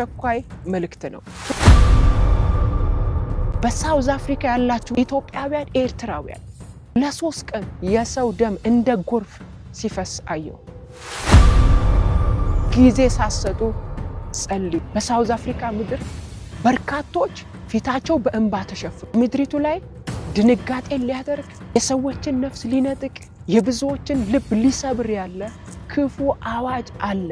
ባስቸኳይ መልእክት ነው። በሳውዝ አፍሪካ ያላችሁ ኢትዮጵያውያን ኤርትራውያን ለሶስት ቀን የሰው ደም እንደ ጎርፍ ሲፈስ አየው። ጊዜ ሳሰጡ ጸልዩ። በሳውዝ አፍሪካ ምድር በርካቶች ፊታቸው በእንባ ተሸፍኑ። ምድሪቱ ላይ ድንጋጤን ሊያደርግ የሰዎችን ነፍስ ሊነጥቅ የብዙዎችን ልብ ሊሰብር ያለ ክፉ አዋጅ አለ።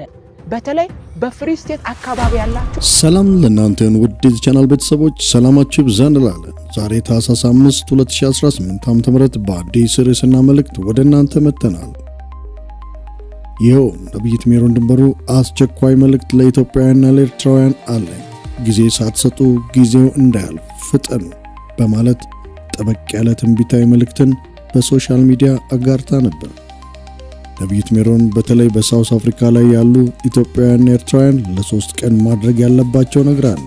በተለይ በፍሪ ስቴት አካባቢ ያላችሁ ሰላም ለእናንተን ውድ ቻናል ቤተሰቦች ሰላማችሁ ይብዛ እንላለን። ዛሬ ታኅሳስ 5 2018 ዓ.ም በአዲስ ርዕስና መልእክት ወደ እናንተ መጥተናል። ይኸው ነብይት ሜሮን ድንበሩ አስቸኳይ መልእክት ለኢትዮጵያውያንና ለኤርትራውያን አለ። ጊዜ ሳትሰጡ ጊዜው እንዳያልፍ ፍጠኑ በማለት ጠበቅ ያለ ትንቢታዊ መልእክትን በሶሻል ሚዲያ አጋርታ ነበር። ነብይት ሜሮን በተለይ በሳውዝ አፍሪካ ላይ ያሉ ኢትዮጵያውያንና ኤርትራውያን ለሶስት ቀን ማድረግ ያለባቸው ነገር አለ፣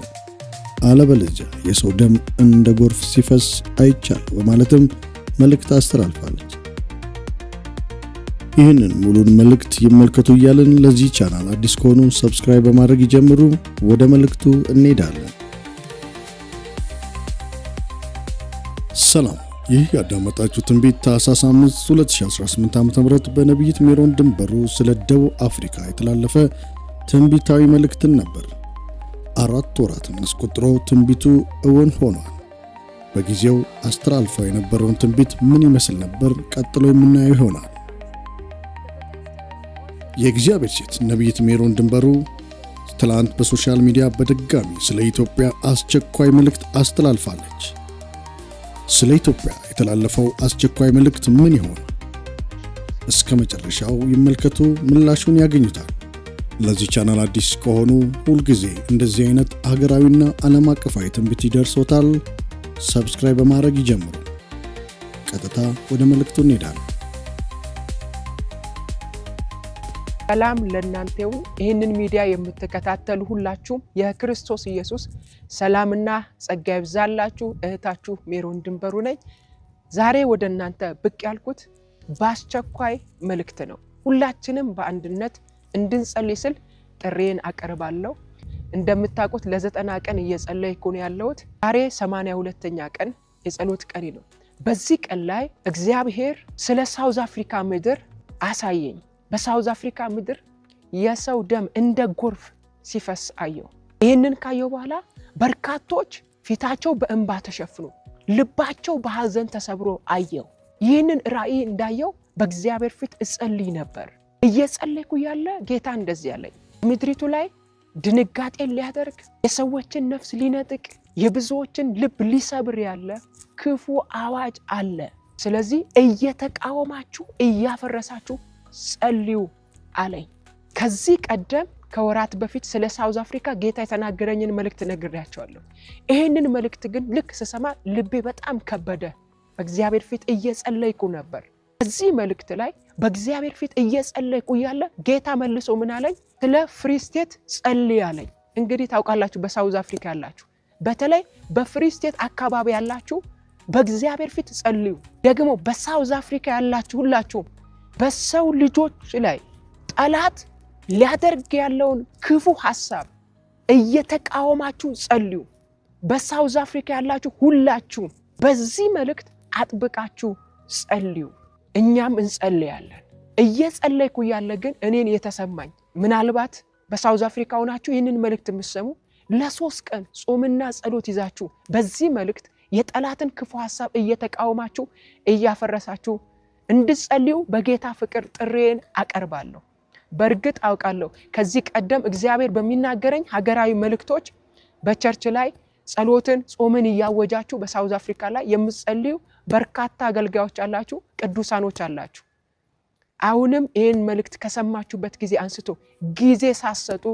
አለበለዚያ የሰው ደም እንደ ጎርፍ ሲፈስ አይቻል በማለትም መልእክት አስተላልፋለች። ይህንን ሙሉን መልእክት ይመልከቱ እያልን ለዚህ ቻናል አዲስ ከሆኑ ሰብስክራይብ በማድረግ ይጀምሩ። ወደ መልእክቱ እንሄዳለን። ሰላም፣ ይህ ያዳመጣችሁ ትንቢት ታኅሳስ 5 2018 ዓ.ም በነብይት ሜሮን ድንበሩ ስለ ደቡብ አፍሪካ የተላለፈ ትንቢታዊ መልእክትን ነበር። 4 ወራትን አስቆጥሮ ትንቢቱ እውን ሆኗል። በጊዜው አስተላልፈው የነበረውን ትንቢት ምን ይመስል ነበር? ቀጥሎ የምናየው ይሆናል። የእግዚአብሔር ሴት ነብይት ሜሮን ድንበሩ ትላንት በሶሻል ሚዲያ በድጋሚ ስለ ኢትዮጵያ አስቸኳይ መልእክት አስተላልፋለች። ስለ ኢትዮጵያ የተላለፈው አስቸኳይ መልእክት ምን ይሆን? እስከ መጨረሻው ይመልከቱ፣ ምላሹን ያገኙታል። ለዚህ ቻናል አዲስ ከሆኑ ሁልጊዜ እንደዚህ አይነት ሀገራዊና ዓለም አቀፋዊ ትንቢት ይደርሶታል። ሰብስክራይብ በማድረግ ይጀምሩ። ቀጥታ ወደ መልእክቱ እንሄዳለን። ሰላም ለእናንተው ይህንን ሚዲያ የምትከታተሉ ሁላችሁም የክርስቶስ ኢየሱስ ሰላምና ጸጋ ይብዛላችሁ። እህታችሁ ሜሮን ድንበሩ ነኝ። ዛሬ ወደ እናንተ ብቅ ያልኩት በአስቸኳይ መልእክት ነው። ሁላችንም በአንድነት እንድንጸልይ ስል ጥሬን አቀርባለሁ። እንደምታውቁት ለ90 ቀን እየጸለይኩ ነው ያለሁት። ዛሬ 82ኛ ቀን የጸሎት ቀን ነው። በዚህ ቀን ላይ እግዚአብሔር ስለ ሳውዝ አፍሪካ ምድር አሳየኝ። በሳውዝ አፍሪካ ምድር የሰው ደም እንደ ጎርፍ ሲፈስ አየው። ይህንን ካየው በኋላ በርካቶች ፊታቸው በእንባ ተሸፍኑ ልባቸው በሐዘን ተሰብሮ አየው። ይህንን ራእይ እንዳየው በእግዚአብሔር ፊት እጸልይ ነበር። እየጸለይኩ ያለ ጌታ እንደዚህ ያለኝ፣ ምድሪቱ ላይ ድንጋጤን ሊያደርግ የሰዎችን ነፍስ ሊነጥቅ የብዙዎችን ልብ ሊሰብር ያለ ክፉ አዋጅ አለ። ስለዚህ እየተቃወማችሁ እያፈረሳችሁ ጸልዩ አለኝ። ከዚህ ቀደም ከወራት በፊት ስለ ሳውዝ አፍሪካ ጌታ የተናገረኝን መልእክት ነግሬያቸዋለሁ። ይህንን መልእክት ግን ልክ ስሰማ ልቤ በጣም ከበደ። በእግዚአብሔር ፊት እየጸለይኩ ነበር። በዚህ መልእክት ላይ በእግዚአብሔር ፊት እየጸለይኩ ያለ ጌታ መልሶ ምን አለኝ? ስለ ፍሪ ስቴት ጸልይ አለኝ። እንግዲህ ታውቃላችሁ በሳውዝ አፍሪካ ያላችሁ በተለይ በፍሪ ስቴት አካባቢ ያላችሁ በእግዚአብሔር ፊት ጸልዩ። ደግሞ በሳውዝ አፍሪካ ያላችሁ ሁላችሁ በሰው ልጆች ላይ ጠላት ሊያደርግ ያለውን ክፉ ሐሳብ እየተቃወማችሁ ጸልዩ። በሳውዝ አፍሪካ ያላችሁ ሁላችሁ በዚህ መልእክት አጥብቃችሁ ጸልዩ። እኛም እንጸልያለን። እየጸለይኩ ያለ ግን እኔን የተሰማኝ ምናልባት በሳውዝ አፍሪካ ሆናችሁ ይህንን መልእክት የምትሰሙ ለሶስት ቀን ጾምና ጸሎት ይዛችሁ በዚህ መልእክት የጠላትን ክፉ ሐሳብ እየተቃወማችሁ እያፈረሳችሁ እንድጸልዩ በጌታ ፍቅር ጥሬን አቀርባለሁ። በእርግጥ አውቃለሁ ከዚህ ቀደም እግዚአብሔር በሚናገረኝ ሀገራዊ መልእክቶች በቸርች ላይ ጸሎትን ጾምን እያወጃችሁ በሳውዝ አፍሪካ ላይ የምትጸልዩ በርካታ አገልጋዮች አላችሁ፣ ቅዱሳኖች አላችሁ። አሁንም ይህን መልእክት ከሰማችሁበት ጊዜ አንስቶ ጊዜ ሳትሰጡ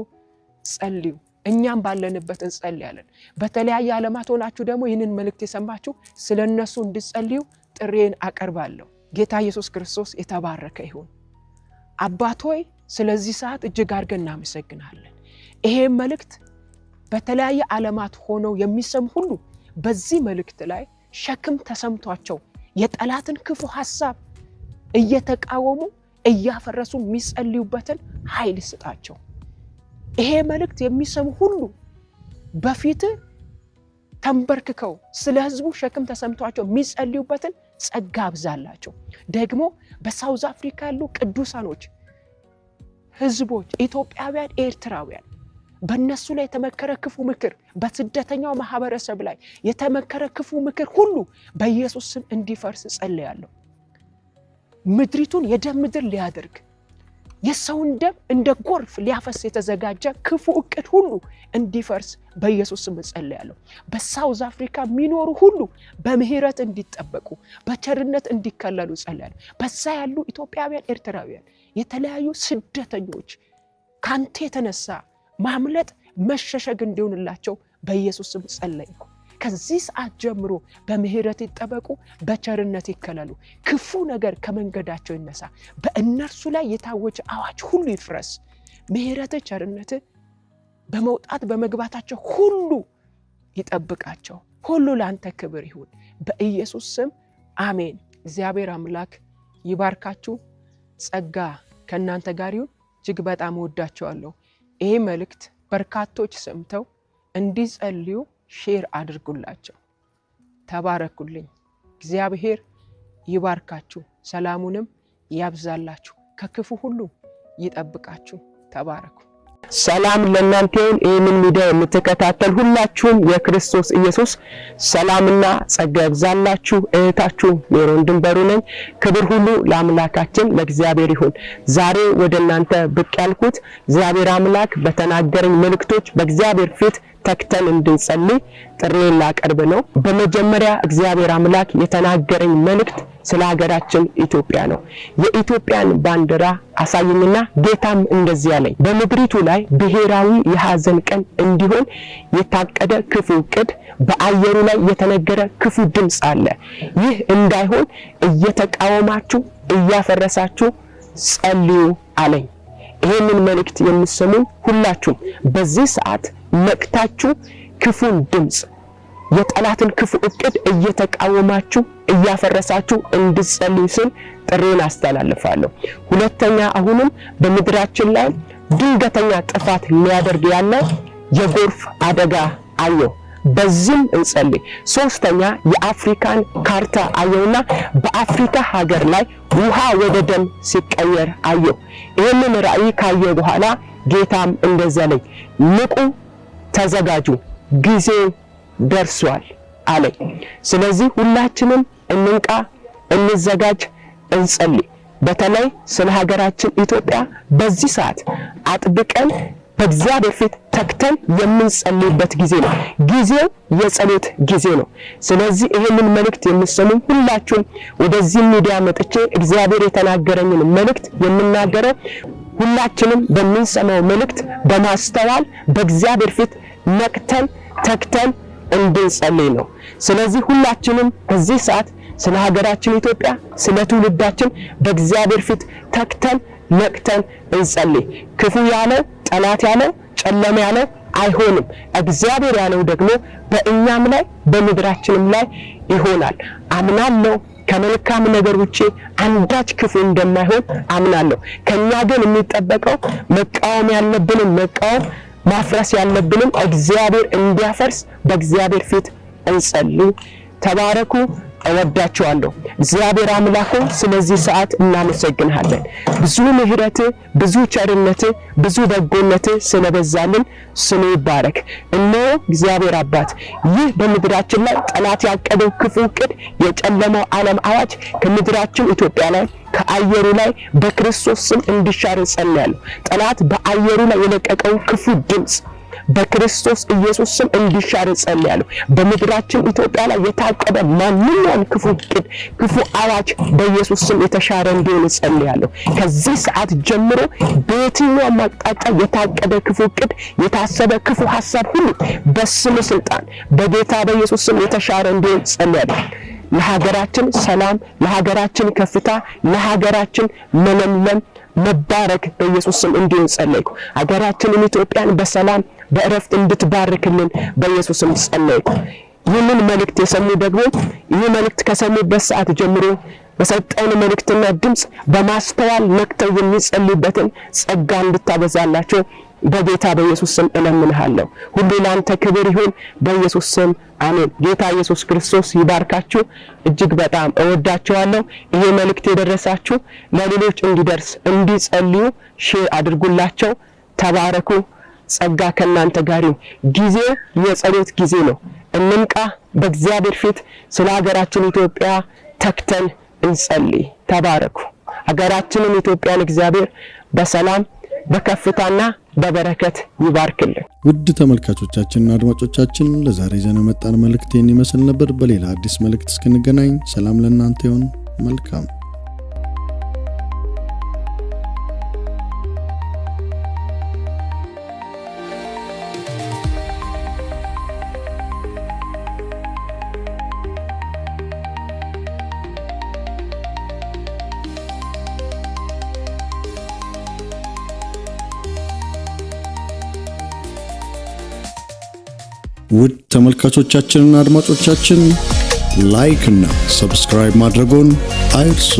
ጸልዩ። እኛም ባለንበት እንጸልያለን። በተለያየ ዓለማት ሆናችሁ ደግሞ ይህንን መልእክት የሰማችሁ ስለነሱ እንድጸልዩ ጥሬን አቀርባለሁ። ጌታ ኢየሱስ ክርስቶስ የተባረከ ይሁን። አባት ሆይ ስለዚህ ሰዓት እጅግ አድርገን እናመሰግናለን። ይሄ መልእክት በተለያየ ዓለማት ሆነው የሚሰሙ ሁሉ በዚህ መልእክት ላይ ሸክም ተሰምቷቸው የጠላትን ክፉ ሐሳብ እየተቃወሙ እያፈረሱ የሚጸልዩበትን ኃይል ስጣቸው። ይሄ መልእክት የሚሰሙ ሁሉ በፊት ተንበርክከው ስለ ህዝቡ ሸክም ተሰምቷቸው የሚጸልዩበትን ጸጋ አብዛላቸው። ደግሞ በሳውዝ አፍሪካ ያሉ ቅዱሳኖች ህዝቦች ኢትዮጵያውያን ኤርትራውያን በእነሱ ላይ የተመከረ ክፉ ምክር በስደተኛው ማህበረሰብ ላይ የተመከረ ክፉ ምክር ሁሉ በኢየሱስ ስም እንዲፈርስ ጸልያለሁ። ምድሪቱን የደም ምድር ሊያደርግ የሰውን ደም እንደ ጎርፍ ሊያፈስ የተዘጋጀ ክፉ እቅድ ሁሉ እንዲፈርስ በኢየሱስ ስም ጸልያለሁ። በሳውዝ አፍሪካ የሚኖሩ ሁሉ በምህረት እንዲጠበቁ በቸርነት እንዲከለሉ ጸልያለሁ። በዛ ያሉ ኢትዮጵያውያን ኤርትራውያን የተለያዩ ስደተኞች ካንተ የተነሳ ማምለጥ መሸሸግ እንዲሆንላቸው በኢየሱስ ስም ጸልያለሁ። ከዚህ ሰዓት ጀምሮ በምህረት ይጠበቁ በቸርነት ይከለሉ። ክፉ ነገር ከመንገዳቸው ይነሳ። በእነርሱ ላይ የታወጀ አዋጅ ሁሉ ይፍረስ። ምህረት ቸርነት በመውጣት በመግባታቸው ሁሉ ይጠብቃቸው። ሁሉ ላንተ ክብር ይሁን በኢየሱስ ስም አሜን። እግዚአብሔር አምላክ ይባርካችሁ። ጸጋ ከእናንተ ጋር ይሁን። እጅግ በጣም ወዳችኋለሁ። ይሄ መልእክት በርካቶች ሰምተው እንዲጸልዩ ሼር አድርጉላቸው። ተባረኩልኝ። እግዚአብሔር ይባርካችሁ፣ ሰላሙንም ያብዛላችሁ፣ ከክፉ ሁሉ ይጠብቃችሁ። ተባረኩ። ሰላም ለእናንተ ይሁን። ይህንን ሚዲያ የምትከታተሉ ሁላችሁም የክርስቶስ ኢየሱስ ሰላምና ጸጋ ይብዛላችሁ። እህታችሁ ሜሮን ድንበሩ ነኝ። ክብር ሁሉ ለአምላካችን ለእግዚአብሔር ይሁን። ዛሬ ወደ እናንተ ብቅ ያልኩት እግዚአብሔር አምላክ በተናገረኝ መልእክቶች በእግዚአብሔር ፊት ተክተን እንድንጸልይ ጥሪን ላቀርብ ነው። በመጀመሪያ እግዚአብሔር አምላክ የተናገረኝ መልእክት ስለ ሀገራችን ኢትዮጵያ ነው። የኢትዮጵያን ባንዲራ አሳየኝና ጌታም እንደዚህ ያለኝ በምድሪቱ ላይ ብሔራዊ የሐዘን ቀን እንዲሆን የታቀደ ክፉ ዕቅድ በአየሩ ላይ የተነገረ ክፉ ድምጽ አለ። ይህ እንዳይሆን እየተቃወማችሁ እያፈረሳችሁ ጸልዩ አለኝ። ይሄንን መልእክት የምትሰሙ ሁላችሁም በዚህ ሰዓት ነቅታችሁ ክፉን ድምጽ የጠላትን ክፉ ዕቅድ እየተቃወማችሁ እያፈረሳችሁ እንድትጸልዩ ስል ጥሪን አስተላልፋለሁ። ሁለተኛ አሁንም በምድራችን ላይ ድንገተኛ ጥፋት ሊያደርግ ያለ የጎርፍ አደጋ አየሁ። በዚህም እንጸልይ። ሶስተኛ የአፍሪካን ካርታ አየውና በአፍሪካ ሀገር ላይ ውሃ ወደ ደም ሲቀየር አየሁ። ይህንን ራእይ ካየሁ በኋላ ጌታም እንደዚህ አለኝ፣ ንቁ፣ ተዘጋጁ፣ ጊዜው ደርሷል አለኝ። ስለዚህ ሁላችንም እንንቃ፣ እንዘጋጅ፣ እንጸልይ። በተለይ ስለ ሀገራችን ኢትዮጵያ በዚህ ሰዓት አጥብቀን በእግዚአብሔር ፊት ተክተን የምንጸልይበት ጊዜ ነው። ጊዜው የጸሎት ጊዜ ነው። ስለዚህ ይሄንን መልእክት የምትሰሙ ሁላችሁም ወደዚህ ሚዲያ መጥቼ እግዚአብሔር የተናገረኝን መልእክት የምናገረው ሁላችንም በምንሰማው መልእክት በማስተዋል በእግዚአብሔር ፊት ነቅተን ተክተን እንድንጸልይ ነው። ስለዚህ ሁላችንም በዚህ ሰዓት ስለ ሀገራችን ኢትዮጵያ ስለ ትውልዳችን በእግዚአብሔር ፊት ተክተን ነቅተን እንጸልይ። ክፉ ያለው ጠላት ያለው ጨለማ ያለው አይሆንም። እግዚአብሔር ያለው ደግሞ በእኛም ላይ በምድራችንም ላይ ይሆናል አምናለሁ። ከመልካም ነገር ውጪ አንዳች ክፉ እንደማይሆን አምናለሁ። ከኛ ግን የሚጠበቀው መቃወም ያለብንን መቃወም፣ ማፍረስ ያለብንን እግዚአብሔር እንዲያፈርስ በእግዚአብሔር ፊት እንጸልይ። ተባረኩ። እወዳችኋለሁ። እግዚአብሔር አምላክ ስለዚህ ሰዓት እናመሰግንሃለን። ብዙ ምህረት፣ ብዙ ቸርነት፣ ብዙ በጎነት ስለበዛልን ስሙ ይባረክ። እነሆ እግዚአብሔር አባት ይህ በምድራችን ላይ ጠላት ያቀደው ክፉ ዕቅድ የጨለማው ዓለም አዋጅ ከምድራችን ኢትዮጵያ ላይ ከአየሩ ላይ በክርስቶስ ስም እንዲሻር ጸልያለሁ። ጠላት በአየሩ ላይ የለቀቀው ክፉ ድምጽ በክርስቶስ ኢየሱስ ስም እንዲሻር ጸልያለሁ። በምድራችን ኢትዮጵያ ላይ የታቀደ ማንኛውም ክፉ ዕቅድ፣ ክፉ አዋጅ በኢየሱስ ስም የተሻረ እንዲሆን ጸልያለሁ። ከዚህ ሰዓት ጀምሮ በየትኛውም አቅጣጫ የታቀደ ክፉ ዕቅድ፣ የታሰበ ክፉ ሐሳብ ሁሉ በስም ስልጣን በጌታ በኢየሱስ ስም የተሻረ እንዲሆን ጸልያለሁ። ለሀገራችን ሰላም፣ ለሀገራችን ከፍታ፣ ለሀገራችን መለምለም መባረክ በኢየሱስ ስም እንዲሆን ጸለይኩ። ሀገራችንን ኢትዮጵያን በሰላም በእረፍት እንድትባርክልን በኢየሱስ ስም ጸለይኩ። ይህንን መልእክት የሰሙ ደግሞ ይህ መልእክት ከሰሙበት ሰዓት ጀምሮ በሰጠን መልእክትና ድምጽ በማስተዋል ነቅተው የሚጸልዩበትን ጸጋ እንድታበዛላቸው በጌታ በኢየሱስ ስም እለምንሃለሁ። ሁሉ ላንተ ክብር ይሁን በኢየሱስ ስም አሜን። ጌታ ኢየሱስ ክርስቶስ ይባርካችሁ። እጅግ በጣም እወዳችኋለሁ። ይሄ መልእክት የደረሳችሁ ለሌሎች እንዲደርስ እንዲጸልዩ ሼር አድርጉላቸው። ተባረኩ። ጸጋ ከናንተ ጋር ይሁን። ጊዜው የጸሎት ጊዜ ነው። እንንቃ። በእግዚአብሔር ፊት ስለ ሀገራችን ኢትዮጵያ ተክተን እንጸልይ። ተባረኩ። ሀገራችንን ኢትዮጵያን እግዚአብሔር በሰላም በከፍታና በበረከት ይባርክልን። ውድ ተመልካቾቻችንና አድማጮቻችን ለዛሬ ይዘን የመጣን መልእክት ይህን ይመስል ነበር። በሌላ አዲስ መልእክት እስክንገናኝ ሰላም ለእናንተ ይሁን። መልካም ውድ ተመልካቾቻችንና አድማጮቻችን ላይክ እና ሰብስክራይብ ማድረጎን አይርሱ።